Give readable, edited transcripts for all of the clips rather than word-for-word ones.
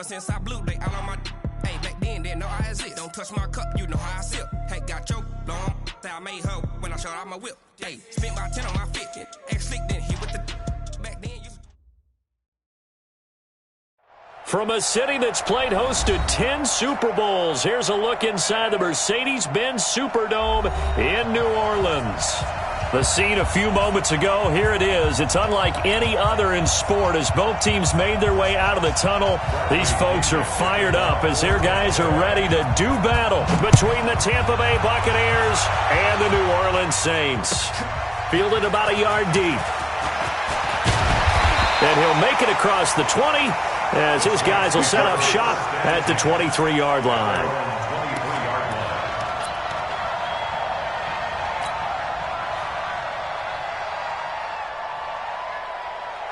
Ever since I blew, they all on my. Hey, back then, didn't know I exist. Don't touch my cup, you know how I sip. Hey, got your long. I made her when I showed out my whip. Hey, spent about 10 on my fit. Ex-slick, then hit with the. Back then, you. From a city that's played host to 10 Super Bowls, here's a look inside the Mercedes-Benz Superdome in New Orleans. The scene a few moments ago, here it is. It's unlike any other in sport as both teams made their way out of the tunnel. These folks are fired up as their guys are ready to do battle between the Tampa Bay Buccaneers and the New Orleans Saints. Fielded about a yard deep. And he'll make it across the 20 as his guys will set up shop at the 23-yard line.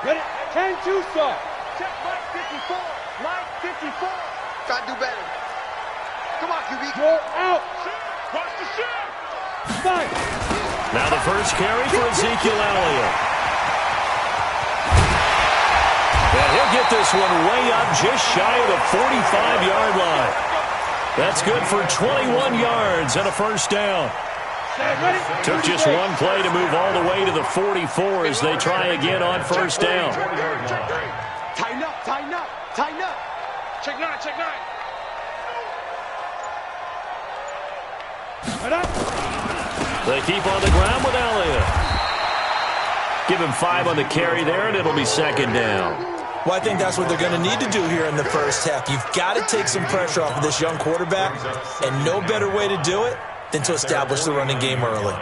Ready? 10-2 start. Check Mike 54. Mike 54. Try to do better. Come on, QB. Go out. Watch the shot. Fight. Now the first carry for Ezekiel Elliott. And he'll get this one way up just shy of the 45-yard line. That's good for 21 yards and a first down. Took just one play to move all the way to the 44 as they try again on first down. Tighten up, tighten up, tighten up. Check nine, check nine. They keep on the ground with Elliott. Give him 5 on the carry there, and it'll be second down. Well, I think that's what they're going to need to do here in the first half. You've got to take some pressure off of this young quarterback, and no better way to do it than to establish the running game early.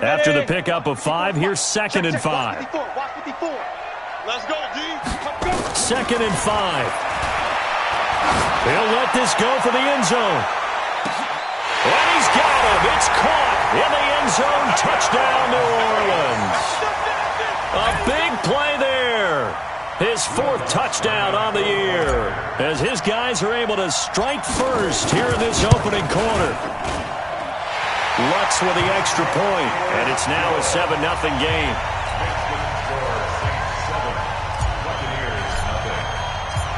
After the pickup of 5, here's second and 5. Let's go, D. Second and 5. He'll let this go for the end zone. And he's got him. It's caught in the end zone. Touchdown, New Orleans. A big play there. His 4th touchdown on the year as his guys are able to strike first here in this opening quarter. Lutz with the extra point, and it's now a 7-0 game.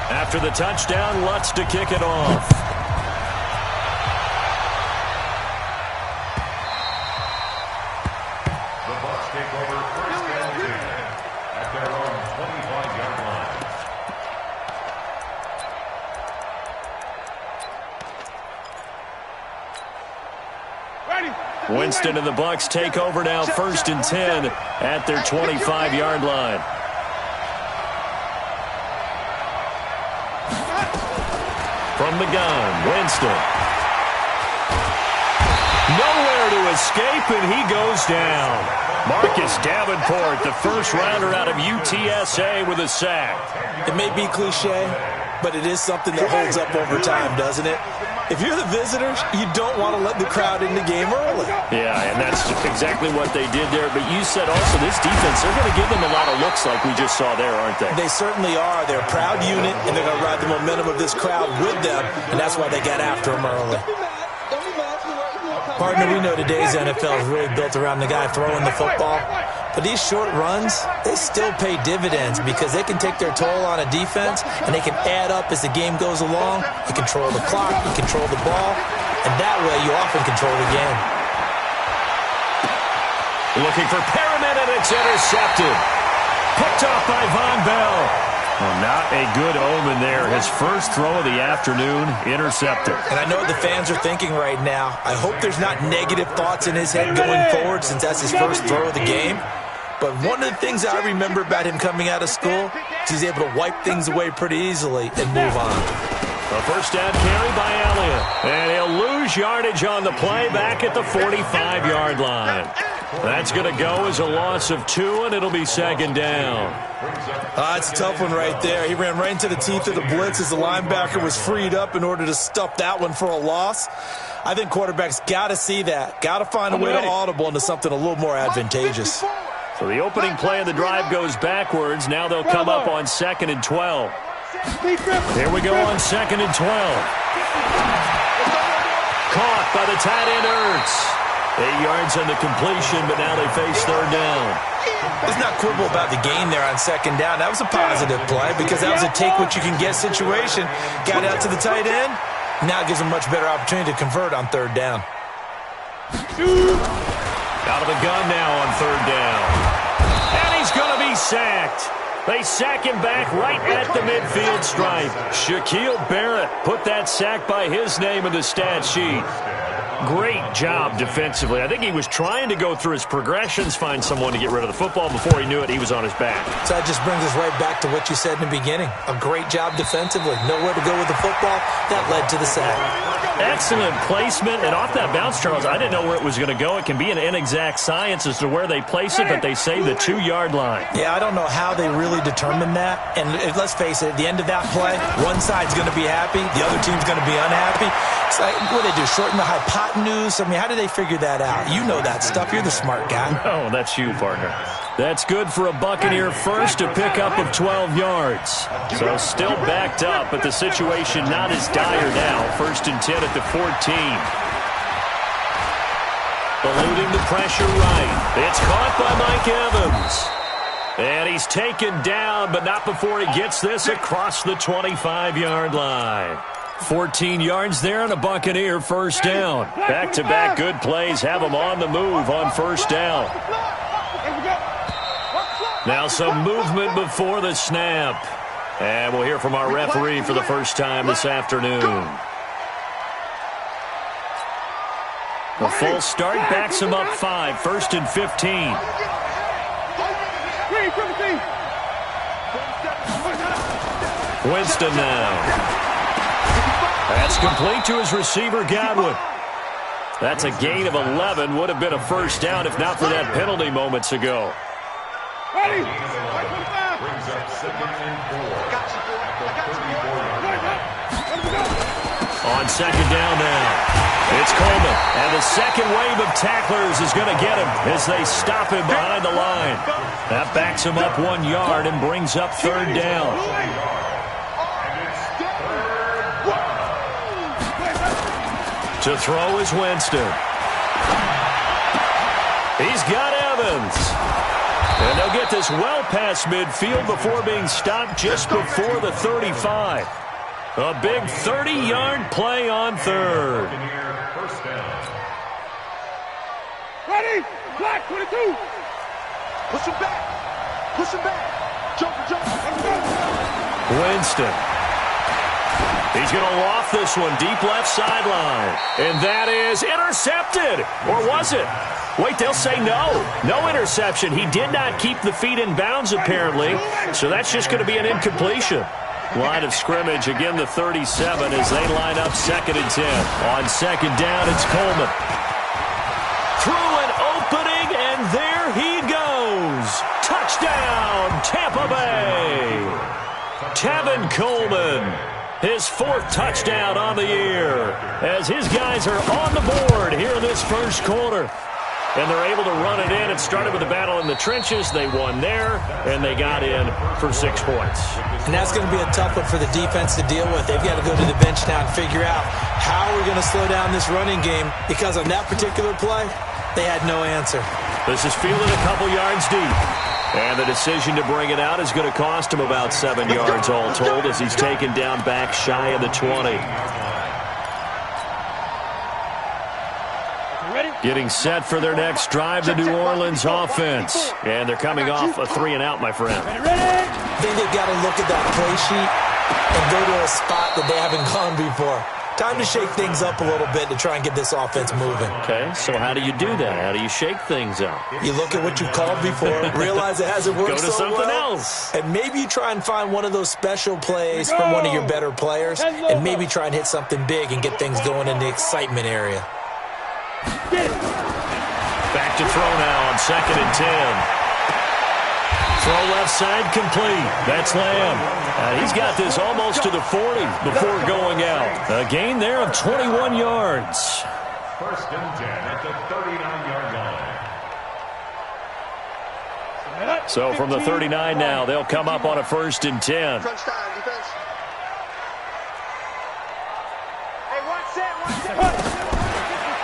After the touchdown, Lutz to kick it off. The Bucs take over first and 10 at their own 25-yard line. Winston and the Bucs take over now first and 10 at their 25-yard line. From the gun, Winston. Nowhere to escape, and he goes down. Marcus Davenport, the first rounder out of UTSA with a sack. It may be cliche, but it is something that holds up over time, doesn't it? If you're the visitors, you don't want to let the crowd in the game early. Yeah, and that's exactly what they did there. But you said also this defense, they're going to give them a lot of looks like we just saw there, aren't they? They certainly are. They're a proud unit, and they're going to ride the momentum of this crowd with them, and that's why they got after them early. Partner, we know today's NFL is really built around the guy throwing the football. But these short runs, they still pay dividends because they can take their toll on a defense, and they can add up as the game goes along. You control the clock, you control the ball, and that way you often control the game. Looking for Perriman, and it's intercepted. Picked off by Von Bell. Well, not a good omen there. His first throw of the afternoon, intercepted. And I know what the fans are thinking right now. I hope there's not negative thoughts in his head going forward since that's his first throw of the game. But one of the things I remember about him coming out of school is he's able to wipe things away pretty easily and move on. A first down carry by Elliott. And he'll lose yardage on the play back at the 45-yard line. That's going to go as a loss of 2, and it'll be second down. It's a tough one right there. He ran right into the teeth of the blitz as the linebacker was freed up in order to stuff that one for a loss. I think quarterbacks got to see that. Got to find a way to audible into something a little more advantageous. So the opening play of the drive goes backwards. Now they'll come up on 2nd and 12. Here we go on 2nd and 12. Caught by the tight end Ertz. 8 yards on the completion, but now they face third down. Let's not quibble about the gain there on second down. That was a positive play because that was a take-what-you-can-get situation. Got out to the tight end. Now it gives them a much better opportunity to convert on third down. Out of the gun now on third down. And he's going to be sacked. They sack him back right at the midfield stripe. Shaquille Barrett put that sack by his name in the stat sheet. Great job defensively. I think he was trying to go through his progressions, find someone to get rid of the football. Before he knew it, he was on his back. So that just brings us right back to what you said in the beginning. A great job defensively. Nowhere to go with the football. That led to the sack. Excellent placement. And off that bounce, Charles, I didn't know where it was going to go. It can be an inexact science as to where they place it, but they say the 2-yard line. Yeah, I don't know how they really determined that. And let's face it, at the end of that play, one side's going to be happy, the other team's going to be unhappy. It's like, what do they do, shorten the hypotenuse? I mean, how do they figure that out? You know that stuff. You're the smart guy. Oh, that's you, partner. That's good for a Buccaneer first, a pickup of 12 yards. So still backed up, but the situation not as dire now. 1st and 10 at the 14. Eluding the pressure right. It's caught by Mike Evans. And he's taken down, but not before he gets this across the 25-yard line. 14 yards there and a Buccaneer first down. Back-to-back good plays have them on the move on first down. Now some movement before the snap. And we'll hear from our referee for the first time this afternoon. The full start backs him up 5, 1st and 15. Winston now. That's complete to his receiver, Godwin. That's a gain of 11. Would have been a first down if not for that penalty moments ago. Brings up 2nd and 4. On second down now, it's Coleman. And the second wave of tacklers is going to get him as they stop him behind the line. That backs him up 1 yard and brings up third down. To throw is Winston. He's got Evans. And they'll get this well past midfield before being stopped just before the 35. A big 30-yard play on third. Ready? Black 22. Push him back. Push him back. Jump. Winston. He's going to loft this one deep left sideline. And that is intercepted. Or was it? Wait, they'll say no. No interception. He did not keep the feet in bounds, apparently. So that's just going to be an incompletion. Line of scrimmage, again, the 37 as they line up 2nd and 10. On second down, it's Coleman. Through an opening, and there he goes. Touchdown, Tampa Bay. Tevin Coleman. His 4th touchdown on the year as his guys are on the board here in this first quarter. And they're able to run it in. It started with a battle in the trenches. They won there, and they got in for 6 points. And that's going to be a tough one for the defense to deal with. They've got to go to the bench now and figure out how we're going to slow down this running game because on that particular play, they had no answer. This is fielded a couple yards deep. And the decision to bring it out is going to cost him about 7 yards all told as he's taken down back shy of the 20. Getting set for their next drive, the New Orleans offense. And they're coming off a 3-and-out, my friend. I think they've got to look at that play sheet and go to a spot that they haven't gone before. Time to shake things up a little bit to try and get this offense moving. Okay, so how do you do that? How do you shake things up? You look at what you've called before, realize it hasn't worked Go to so something well, else. and maybe you try and find one of those special plays from one of your better players, and maybe try and hit something big and get things going in the excitement area. Back to throw now on 2nd and 10. Throw left side complete. That's Lamb. He's got this almost to the 40 before going out. A gain there of 21 yards. 1st and 10 at the 39-yard line. So from the 39 now, they'll come up on a 1st and 10.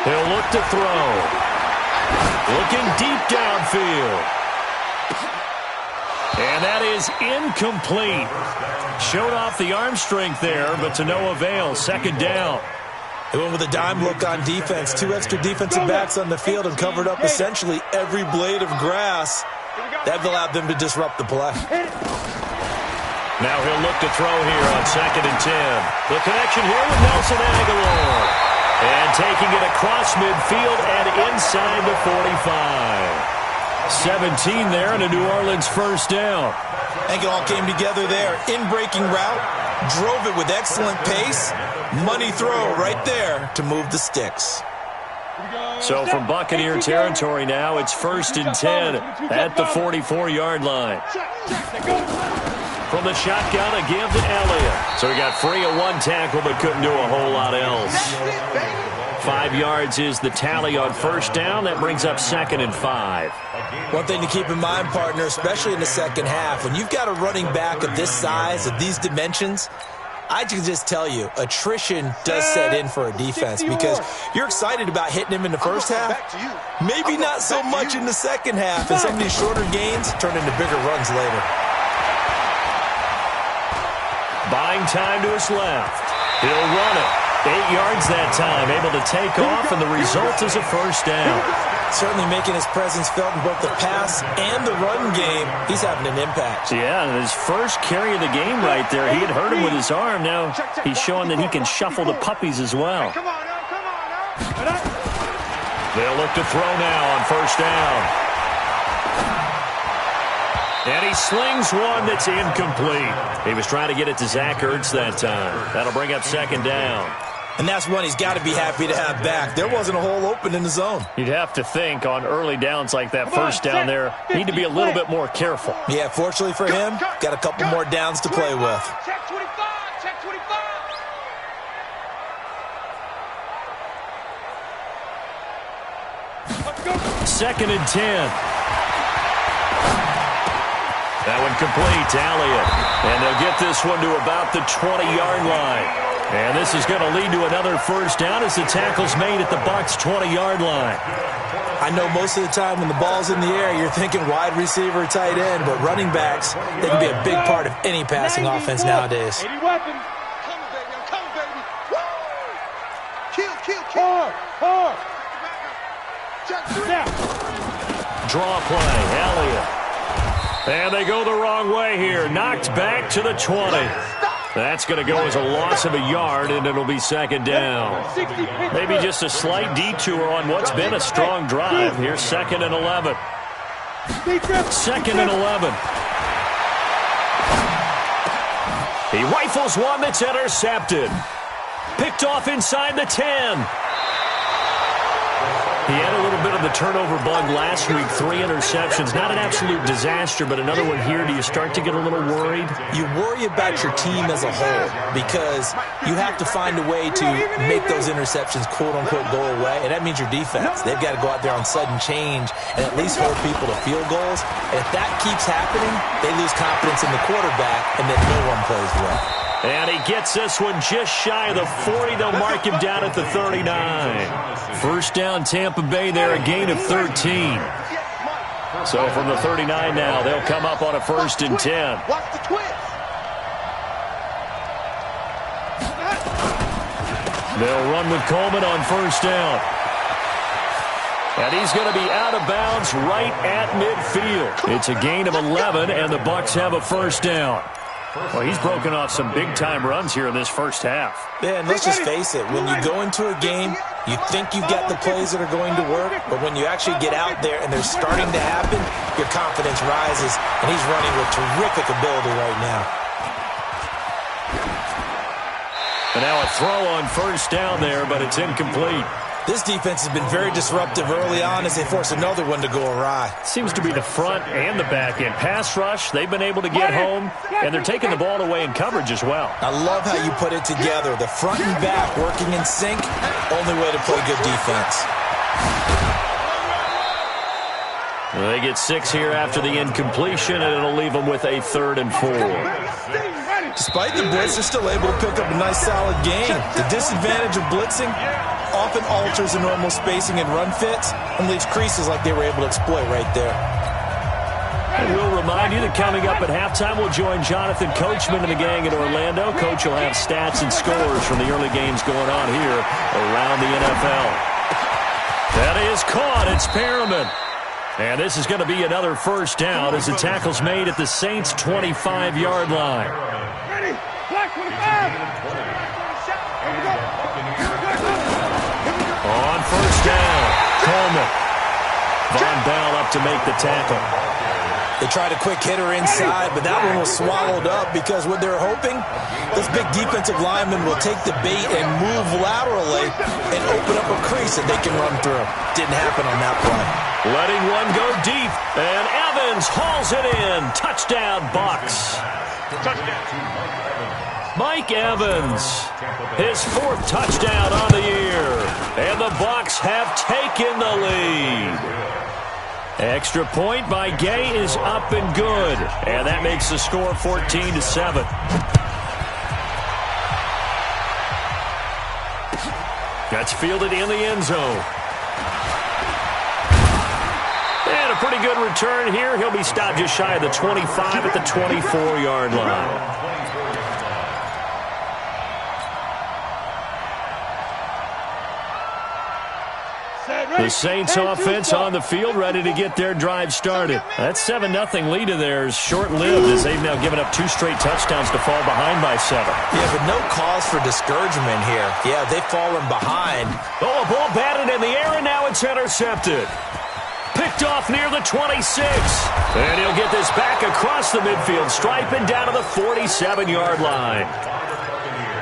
He'll look to throw. Looking deep downfield. And that is incomplete. Showed off the arm strength there, but to no avail. 2nd down. They went with a dime look on defense. 2 extra defensive backs on the field and covered up essentially every blade of grass. That allowed them to disrupt the play. Now he'll look to throw here on 2nd and 10. The connection here with Nelson Aguilar. And taking it across midfield and inside the 45. 17 there and a New Orleans 1st down. I think it all came together there. In-breaking route, drove it with excellent pace. Money throw right there to move the sticks. So from Buccaneer territory now, it's 1st and 10 at the 44-yard line. From the shotgun, a give to Elliott. So he got free of 1 tackle but couldn't do a whole lot else. 5 yards is the tally on 1st down. That brings up 2nd and 5. One thing to keep in mind, partner, especially in the second half, when you've got a running back of this size, of these dimensions, I can just tell you, attrition does set in for a defense because you're excited about hitting him in the first half. Maybe not so much in the second half, and some of these shorter gains turn into bigger runs later. Buying time to his left. He'll run it. 8 yards that time, able to take off, and the result is a 1st down. Certainly making his presence felt in both the pass and the run game. He's having an impact. Yeah, and his first carry of the game right there. He had hurt him with his arm. Now he's showing that he can shuffle the puppies as well. They'll look to throw now on 1st down. And he slings one that's incomplete. He was trying to get it to Zach Ertz that time. That'll bring up 2nd down. And that's one he's got to be happy to have back. There wasn't a hole open in the zone. You'd have to think on early downs like that 1st down there, need to be a little bit more careful. Yeah, fortunately for him, got a couple more downs to play with. Check 25, check 25. 2nd and 10. That one complete to Elliott. And they'll get this one to about the 20-yard line. And this is going to lead to another 1st down as the tackle's made at the Bucs' 20-yard line. I know most of the time when the ball's in the air, you're thinking wide receiver, tight end, but running backs, they can be a big part of any passing offense nowadays. 80 weapons. Come, baby. I'm coming, baby. Woo! Kill. Hard. Check 3. Now. Draw play, Elliott. And they go the wrong way here. Knocked back to the 20. That's going to go as a loss of a yard, and it'll be 2nd down. Maybe just a slight detour on what's been a strong drive. Here's 2nd and 11. 2nd and 11. He rifles one that's intercepted. Picked off inside the 10. He had a little bit of the turnover bug last week, 3 interceptions. Not an absolute disaster, but another one here. Do you start to get a little worried? You worry about your team as a whole because you have to find a way to make those interceptions, quote-unquote, go away, and that means your defense. They've got to go out there on sudden change and at least hold people to field goals. And if that keeps happening, they lose confidence in the quarterback, and then no one plays well. And he gets this one just shy of the 40. They'll mark him down at the 39. 1st down, Tampa Bay there, a gain of 13. So from the 39 now, they'll come up on a 1st and 10. Watch the twist. They'll run with Coleman on 1st down. And he's going to be out of bounds right at midfield. It's a gain of 11, and the Bucs have a 1st down. Well, he's broken off some big-time runs here in this 1st half. Yeah, and let's just face it. When you go into a game, you think you've got the plays that are going to work, but when you actually get out there and they're starting to happen, your confidence rises, and he's running with terrific ability right now. And now a throw on 1st down there, but it's incomplete. This defense has been very disruptive early on as they force another one to go awry. Seems to be the front and the back end. Pass rush, they've been able to get home, and they're taking the ball away in coverage as well. I love how you put it together. The front and back working in sync, only way to play good defense. They get 6 here after the incompletion, and it'll leave them with a 3rd and 4. Despite the blitz, they're still able to pick up a nice solid gain. The disadvantage of blitzing often alters the normal spacing and run fits and leaves creases like they were able to exploit right there. And we'll remind you that coming up at halftime, we'll join Jonathan Coachman and the gang in Orlando. Coach will have stats and scores from the early games going on here around the NFL. That is caught. It's Perriman. And this is going to be another first down as the tackle's made at the Saints' 25-yard line. Ready? Black 25. On first down, Coleman. Von Bell up to make the tackle. They tried a quick hitter inside, but that one was swallowed up because what they're hoping, this big defensive lineman will take the bait and move laterally and open up a crease that they can run through. Didn't happen on that play. Letting one go deep, and Evans hauls it in. Touchdown, Bucs. Mike Evans, his 4th touchdown on the year, and the Bucs have taken the lead. Extra point by Gay is up and good, and that makes the score 14-7. That's fielded in the end zone. And a pretty good return here. He'll be stopped just shy of the 25 at the 24-yard line. The Saints offense on the field, ready to get their drive started. That 7-0 lead of theirs short-lived as they've now given up 2 straight touchdowns to fall behind by 7. Yeah, but no cause for discouragement here. Yeah, they've fallen behind. Oh, a ball batted in the air, and now it's intercepted. Picked off near the 26. And he'll get this back across the midfield stripe and down to the 47-yard line.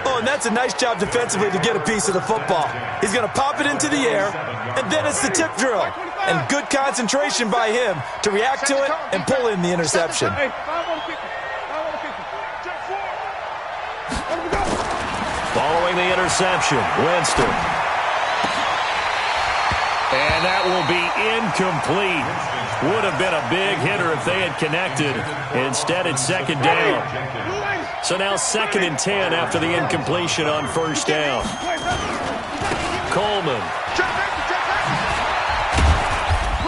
Oh, and that's a nice job defensively to get a piece of the football. He's going to pop it into the air, and then it's the tip drill. And good concentration by him to react to it and pull in the interception. Following the interception, Winston. And that will be incomplete. Would have been a big hitter if they had connected. Instead, it's 2nd down. So now 2nd and 10 after the incompletion on first down. Coleman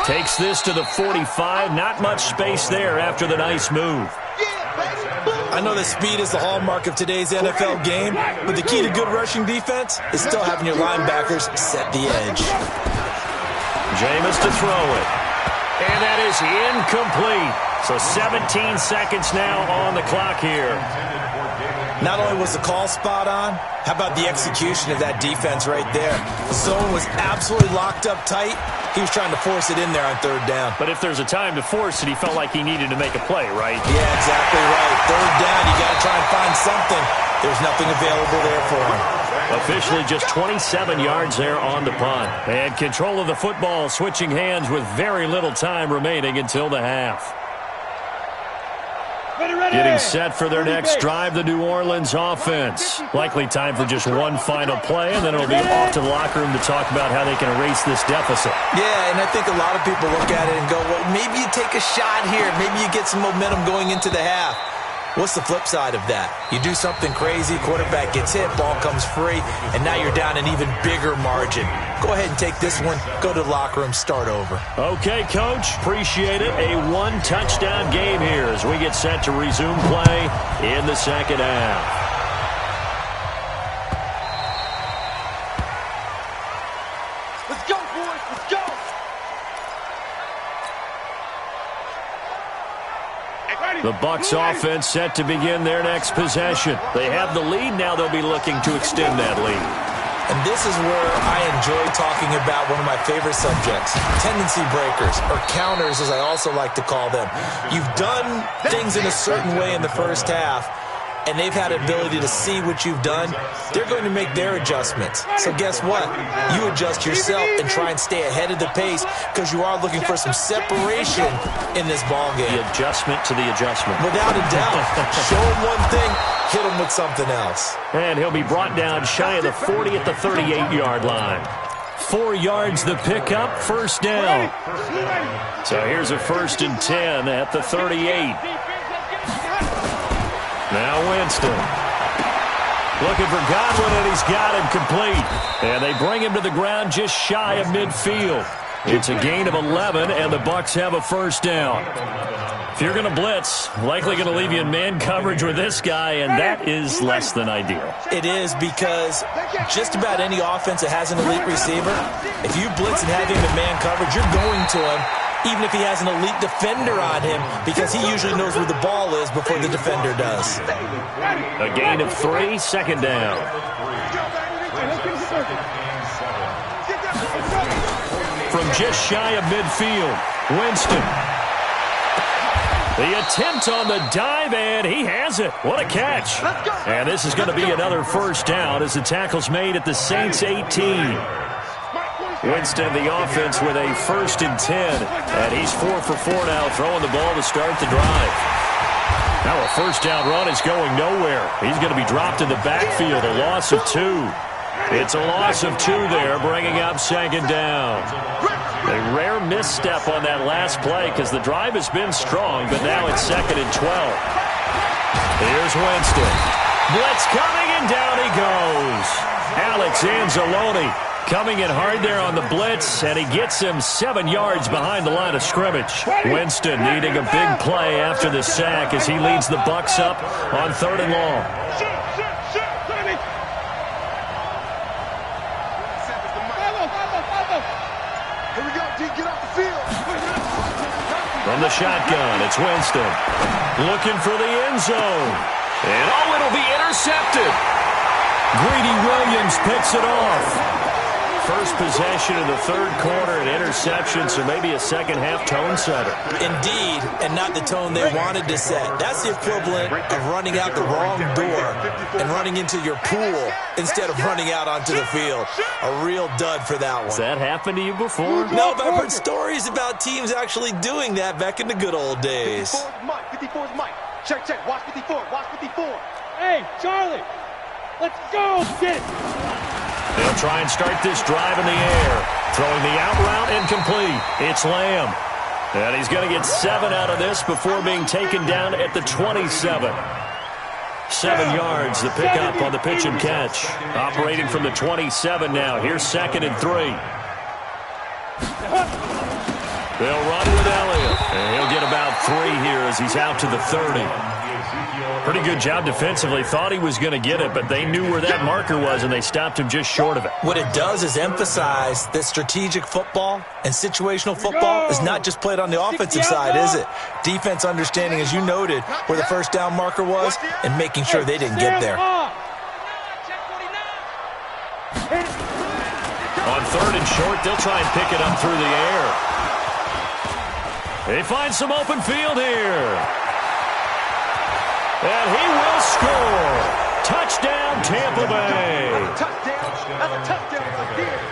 takes this to the 45. Not much space there after the nice move. I know that speed is the hallmark of today's NFL game, but the key to good rushing defense is still having your linebackers set the edge. Jameis to throw it. And that is incomplete. So 17 seconds now on the clock here. Not only was the call spot on, how about the execution of that defense right there? The zone was absolutely locked up tight. He was trying to force it in there on 3rd down. But if there's a time to force it, he felt like he needed to make a play, right? Yeah, exactly right. 3rd down, you got to try and find something. There's nothing available there for him. Officially just 27 yards there on the punt. And control of the football switching hands with very little time remaining until the half. Getting set for their next drive, the New Orleans offense. Likely time for just one final play, and then it'll be off to the locker room to talk about how they can erase this deficit. Yeah, and I think a lot of people look at it and go, well, maybe you take a shot here. Maybe you get some momentum going into the half. What's the flip side of that? You do something crazy, quarterback gets hit, ball comes free, and now you're down an even bigger margin. Go ahead and take this one, go to the locker room, start over. Okay, Coach, appreciate it. A 1-touchdown game here as we get set to resume play in the 2nd half. Let's go, boys, let's go! The Bucs offense set to begin their next possession. They have the lead. Now they'll be looking to extend that lead. And this is where I enjoy talking about one of my favorite subjects, tendency breakers, or counters as I also like to call them. You've done things in a certain way in the first half, and they've had an ability to see what you've done, they're going to make their adjustments. So guess what? You adjust yourself and try and stay ahead of the pace because you are looking for some separation in this ball game. The adjustment to the adjustment. Without a doubt. Show him one thing, hit him with something else. And he'll be brought down shy of the 40 at the 38-yard line. 4 yards the pickup, first down. So here's a 1st and 10 at the 38. Now Winston. Looking for Godwin, and he's got him complete. And they bring him to the ground just shy of midfield. It's a gain of 11, and the Bucs have a first down. If you're going to blitz, likely going to leave you in man coverage with this guy, and that is less than ideal. It is because just about any offense that has an elite receiver, if you blitz and have him in man coverage, you're going to him, even if he has an elite defender on him, because he usually knows where the ball is before the defender does. A gain of 3, second down. From just shy of midfield, Winston. The attempt on the dive, and he has it. What a catch. And this is going to be another first down as the tackle's made at the Saints 18. Winston, the offense, with a 1st and 10. And he's 4 for 4 now, throwing the ball to start the drive. Now a first down run is going nowhere. He's going to be dropped in the backfield, a loss of 2. It's a loss of 2 there, bringing up second down. A rare misstep on that last play because the drive has been strong, but now it's 2nd and 12. Here's Winston. Blitz coming, and down he goes. Alex Anzalone coming in hard there on the blitz, and he gets him 7 yards behind the line of scrimmage. Winston needing a big play after the sack as he leads the Bucs up on 3rd and long. From the shotgun, it's Winston. Looking for the end zone. And, oh, it'll be intercepted. Greedy Williams picks it off. First possession of the 3rd quarter, an interception, so maybe a second-half tone setter. Indeed, and not the tone they wanted to set. That's the equivalent of running out the wrong door and running into your pool instead of running out onto the field. A real dud for that one. Has that happened to you before? No, but I've heard stories about teams actually doing that back in the good old days. 54's Mike. Check, check. Watch 54. Watch 54. Hey, Charlie, let's go. Get it. They'll try and start this drive in the air. Throwing the out route incomplete. It's Lamb. And he's going to get 7 out of this before being taken down at the 27. 7 yards, the pickup on the pitch and catch. Operating from the 27 now. Here's 2nd and 3. They'll run with Elliott. And he'll get about 3 here as he's out to the 30. Pretty good job defensively. Thought he was going to get it, but they knew where that marker was, and they stopped him just short of it. What it does is emphasize that strategic football and situational football is not just played on the offensive side, is it? Defense understanding, as you noted, where the first down marker was and making sure they didn't get there. On 3rd and short, they'll try and pick it up through the air. They find some open field here. And he will score. Touchdown, Tampa Bay.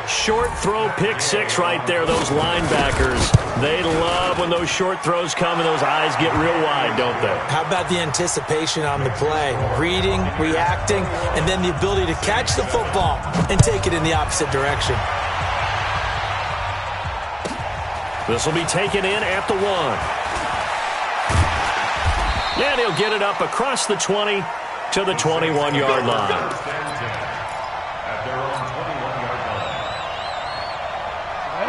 Short throw, pick 6 right there, those linebackers. They love when those short throws come and those eyes get real wide, don't they? How about the anticipation on the play? Reading, reacting, and then the ability to catch the football and take it in the opposite direction. This will be taken in at the 1. And he'll get it up across the 20 to the 21-yard line.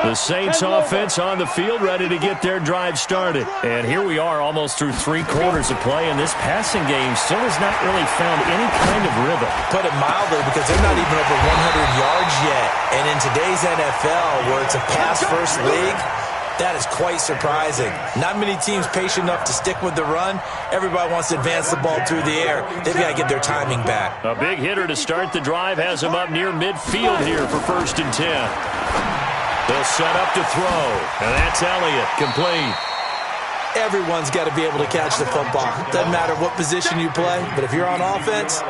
The Saints offense on the field ready to get their drive started. And here we are almost through 3 quarters of play, and this passing game still has not really found any kind of rhythm. Put it mildly, because they're not even over 100 yards yet. And in today's NFL, where it's a pass-first league, that is quite surprising. Not many teams patient enough to stick with the run. Everybody wants to advance the ball through the air. They've got to get their timing back. A big hitter to start the drive has him up near midfield here for 1st and 10. They'll set up to throw, and that's Elliott, complete. Everyone's got to be able to catch the football. Doesn't matter what position you play, but if you're on offense,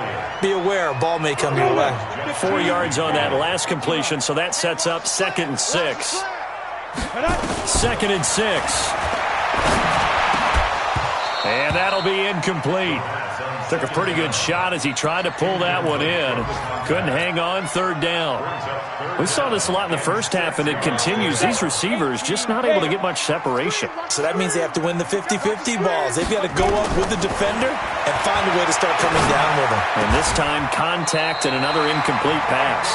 be aware a ball may come your way. 4 yards on that last completion, so that sets up 2nd and 6. 2nd and 6. And that'll be incomplete. Took a pretty good shot as he tried to pull that one in. Couldn't hang on, 3rd down. We saw this a lot in the first half, and it continues. These receivers just not able to get much separation. So that means they have to win the 50-50 balls. They've got to go up with the defender and find a way to start coming down with them. And this time, contact and another incomplete pass.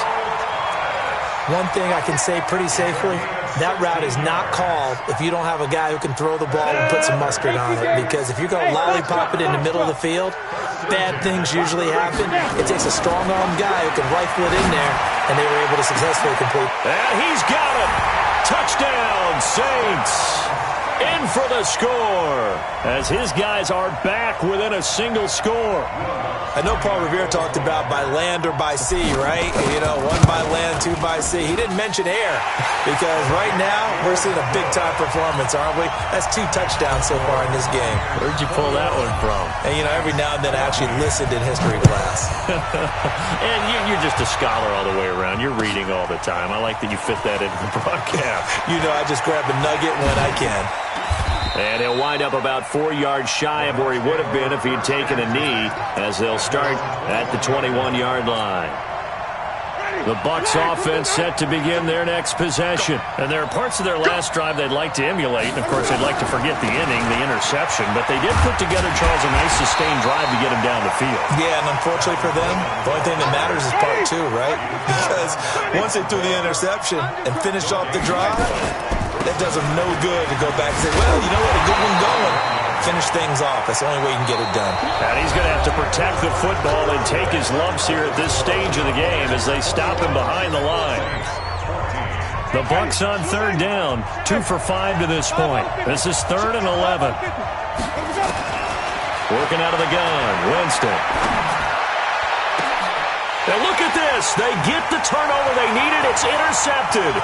One thing I can say pretty safely, that route is not called if you don't have a guy who can throw the ball and put some mustard on it. Because if you're going to lollipop it in the middle of the field, bad things usually happen. It takes a strong-armed guy who can rifle it in there, and they were able to successfully complete. And he's got it. Touchdown, Saints. In for the score as his guys are back within a single score. I know Paul Revere talked about by land or by sea, right? You know, 1 by land, 2 by sea. He didn't mention air because right now we're seeing a big-time performance, aren't we? That's 2 touchdowns so far in this game. Where'd you pull that one from? And, you know, every now and then I actually listened in history class. And you're just a scholar all the way around. You're reading all the time. I like that you fit that into the broadcast. You know, I just grab a nugget when I can. And he'll wind up about 4 yards shy of where he would have been if he had taken a knee, as they'll start at the 21-yard line. The Bucs offense set to begin their next possession. And there are parts of their last drive they'd like to emulate. And, of course, they'd like to forget the inning, the interception. But they did put together, Charles, a nice sustained drive to get him down the field. Yeah, and unfortunately for them, the only thing that matters is part 2, right? Because once they threw the interception and finished off the drive, that does them no good to go back and say, well, you know what, a good one going. Finish things off. That's the only way you can get it done. And he's going to have to protect the football and take his lumps here at this stage of the game as they stop him behind the line. The Bucs on 3rd down, 2 for 5 to this point. This is 3rd and 11. Working out of the gun, Winston. Now look at this. They get the turnover they needed. It's intercepted.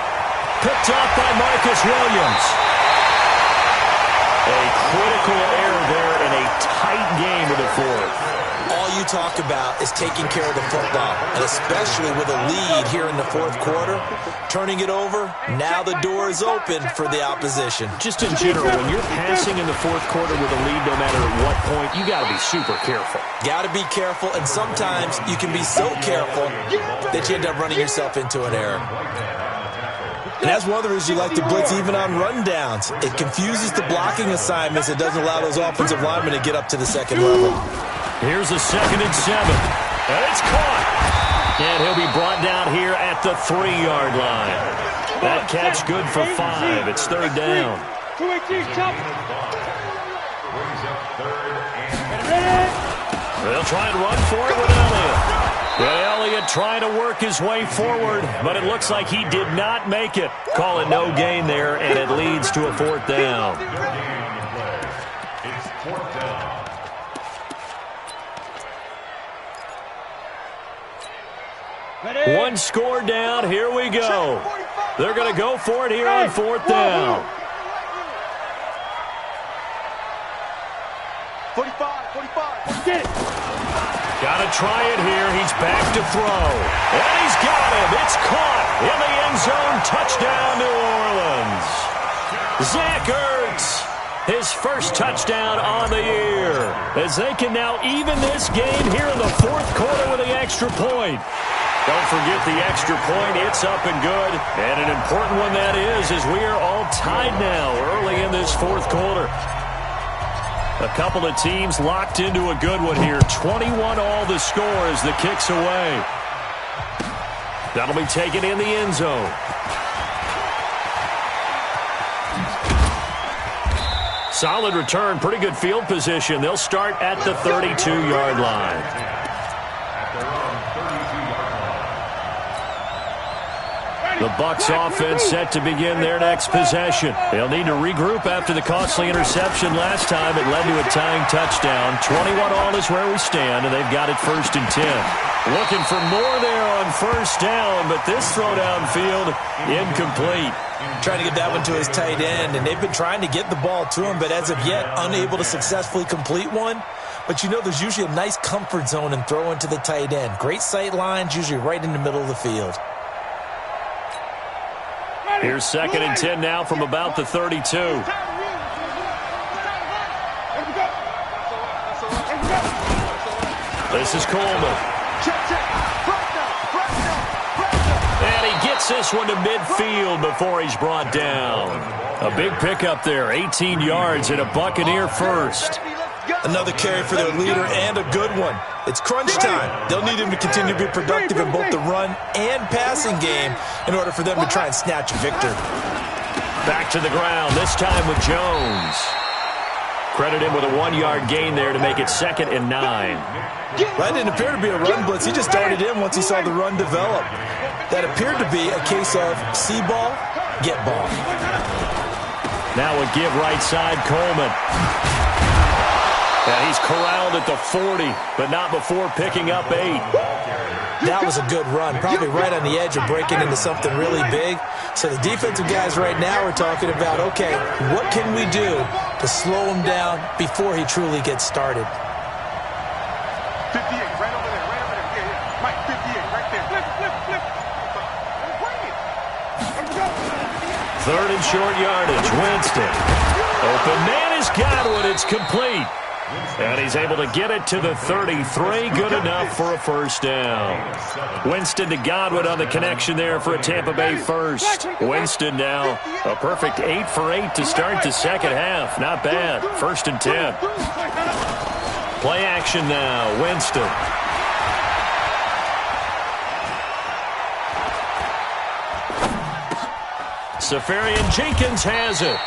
Picked off by Marcus Williams. A critical error there in a tight game of the 4th. All you talk about is taking care of the football, and especially with a lead here in the 4th quarter, turning it over, now the door is open for the opposition. Just in general, when you're passing in the 4th quarter with a lead, no matter at what point, you got to be super careful. Got to be careful, and sometimes you can be so careful that you end up running yourself into an error. And that's one of the reasons you like to blitz even on rundowns. It confuses the blocking assignments. It doesn't allow those offensive linemen to get up to the 2nd level. Here's a 2nd and 7. And it's caught. And he'll be brought down here at the 3-yard line. That catch good for 5. It's 3rd down. 2-18, chop. They'll try and run for it with Elliott. And Elliott trying to work his way forward, but it looks like he did not make it. Call it no gain there, and it leads to a 4th down. It's 4th down. One score down. Here we go. They're going to go for it here on 4th down. 45. Get it. Got to try it here. He's back to throw. And he's got him. It's caught in the end zone. Touchdown, New Orleans. Zach Ertz, his first touchdown on the year, as they can now even this game here in the 4th quarter with the extra point. Don't forget the extra point. It's up and good. And an important one that is, as we are all tied now early in this 4th quarter. A couple of teams locked into a good one here. 21 all the score as the kick's away. That'll be taken in the end zone. Solid return, pretty good field position. They'll start at the 32-yard line. The Bucs offense set to begin their next possession. They'll need to regroup after the costly interception last time. It led to a tying touchdown. 21-all is where we stand, and they've got it 1st and 10. Looking for more there on 1st down, but this throw downfield incomplete. Trying to get that one to his tight end, and they've been trying to get the ball to him, but as of yet, unable to successfully complete one. But you know there's usually a nice comfort zone in throwing to the tight end. Great sight lines, usually right in the middle of the field. Here's 2nd and 10 now from about the 32. This is Coleman. And he gets this one to midfield before he's brought down. A big pickup there, 18 yards and a Buccaneer first. Another carry for their leader and a good one. It's crunch time. They'll need him to continue to be productive in both the run and passing game in order for them to try and snatch a victory. Back to the ground, this time with Jones. Credit him with a 1-yard gain there to make it 2nd and 9. That didn't appear to be a run blitz. He just darted in once he saw the run develop. That appeared to be a case of see ball, get ball. Now a give right side, Coleman. And he's corralled at the 40, but not before picking up 8. That was a good run, probably right on the edge of breaking into something really big. So the defensive guys right now are talking about, okay, what can we do to slow him down before he truly gets started? 58, right over there, right over there. Yeah. Mike, 58, right there. Flip. Third and short yardage, Winston. Open man has got one, it's complete. And he's able to get it to the 33, good enough for a 1st down. Winston to Godwin on the connection there for a Tampa Bay first. Winston now a perfect 8 for 8 to start the second half. Not bad. 1st and 10. Play action now, Winston. Safarian Jenkins has it.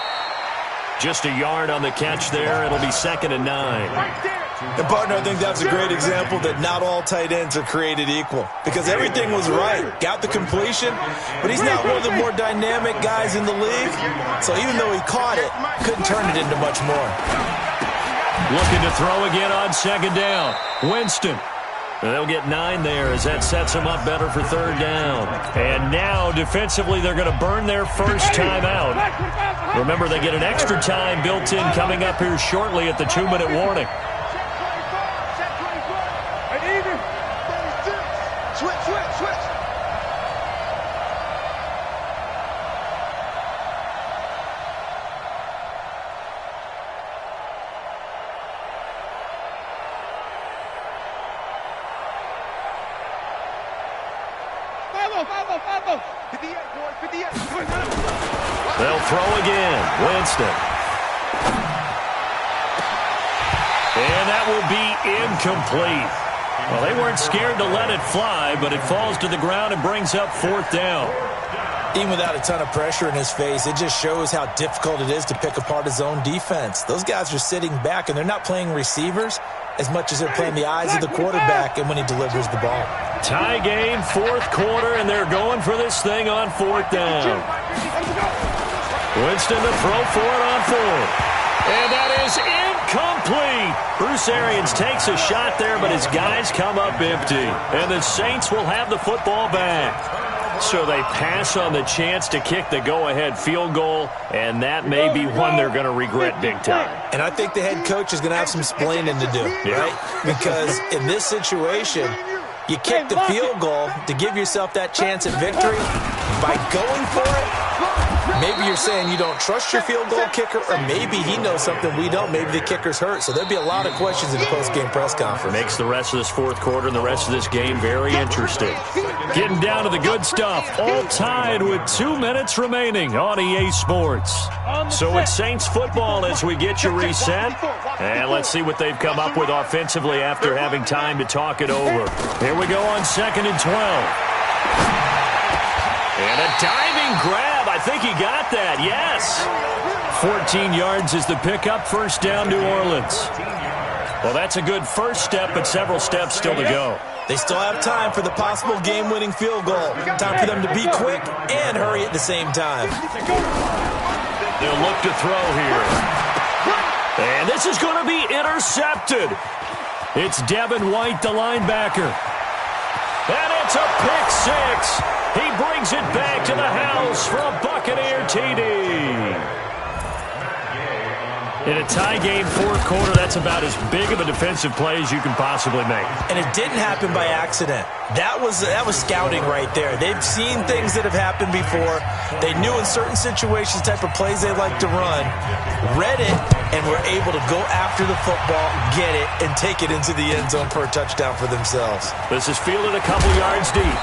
Just a yard on the catch there. It'll be 2nd and 9. And, partner, I think that's a great example that not all tight ends are created equal. Because everything was right. Got the completion, but he's not one of the more dynamic guys in the league. So even though he caught it, couldn't turn it into much more. Looking to throw again on 2nd down. Winston. They'll get 9 there as that sets them up better for 3rd down. And now, defensively, they're going to burn their first timeout. Remember, they get an extra time built in coming up here shortly at the 2-minute warning. Switch. They'll throw again. Winston. And that will be incomplete. Well, they weren't scared to let it fly, but it falls to the ground and brings up 4th down. Even without a ton of pressure in his face, it just shows how difficult it is to pick apart his own defense. Those guys are sitting back, and they're not playing receivers as much as they're playing the eyes of the quarterback and when he delivers the ball. Tie game, 4th quarter, and they're going for this thing on 4th down. Winston to throw for it on 4th. And that is incomplete. Bruce Arians takes a shot there, but his guys come up empty. And the Saints will have the football back. So they pass on the chance to kick the go-ahead field goal, and that may be one they're going to regret big time. And I think the head coach is going to have some explaining to do, right? Because in this situation, you kick the field goal to give yourself that chance at victory. By going for it, maybe you're saying you don't trust your field goal kicker, or maybe he knows something we don't. Maybe the kicker's hurt. So there'll be a lot of questions in the post-game press conference. Makes the rest of this 4th quarter and the rest of this game very interesting. Getting down to the good stuff. All tied with 2 minutes remaining on EA Sports. So it's Saints football as we get you reset. And let's see what they've come up with offensively after having time to talk it over. Here we go on 2nd and 12. And a diving grab. I think he got that. Yes. 14 yards is the pickup. 1st down, New Orleans. Well, that's a good first step, but several steps still to go. They still have time for the possible game-winning field goal. Time for them to be quick and hurry at the same time. They'll look to throw here. And this is going to be intercepted. It's Devin White, the linebacker. And it's a pick six. He brings it back to the house for a Buccaneer TD. In a tie game, fourth quarter, that's about as big of a defensive play as you can possibly make. And it didn't happen by accident. That was scouting right there. They've seen things that have happened before. They knew in certain situations the type of plays they like to run, read it, and were able to go after the football, get it, and take it into the end zone for a touchdown for themselves. This is fielded a couple yards deep.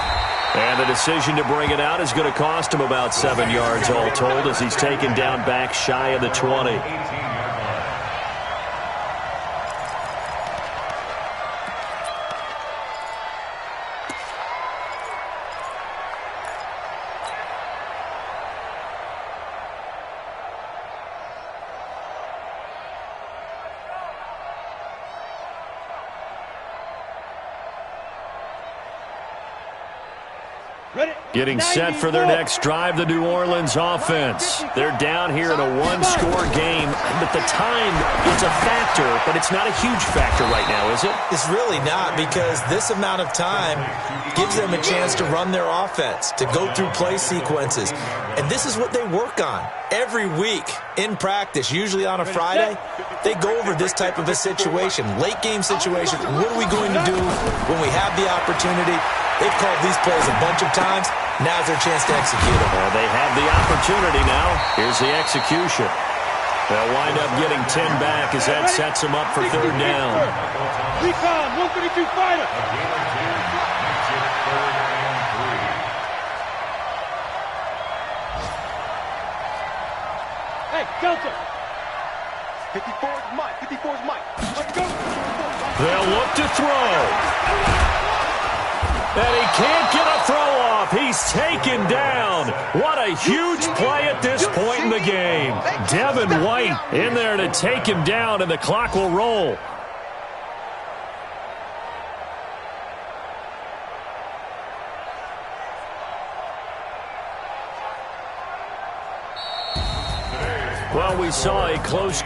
And the decision to bring it out is going to cost him about 7 yards all told as he's taken down back shy of the 20. Getting set for their next drive, the New Orleans offense. They're down here in a one-score game, but the time is a factor, but it's not a huge factor right now, is it? It's really not, because this amount of time gives them a chance to run their offense, to go through play sequences. And this is what they work on every week in practice, usually on a Friday. They go over this type of a situation, late game situation. What are we going to do when we have the opportunity? They've called these plays a bunch of times. Now's their chance to execute them. Well, they have the opportunity now. Here's the execution. They'll wind up getting 10 back as that sets them up for third down. Recon, 132 fighter. Hey, Delta. 54 is Mike. 54 is Mike. Let's go. They'll look to throw. And he can't get a throw off. He's taken down. What a huge play at this point in the game. Devin White in there to take him down, and the clock will roll. Well, we saw a close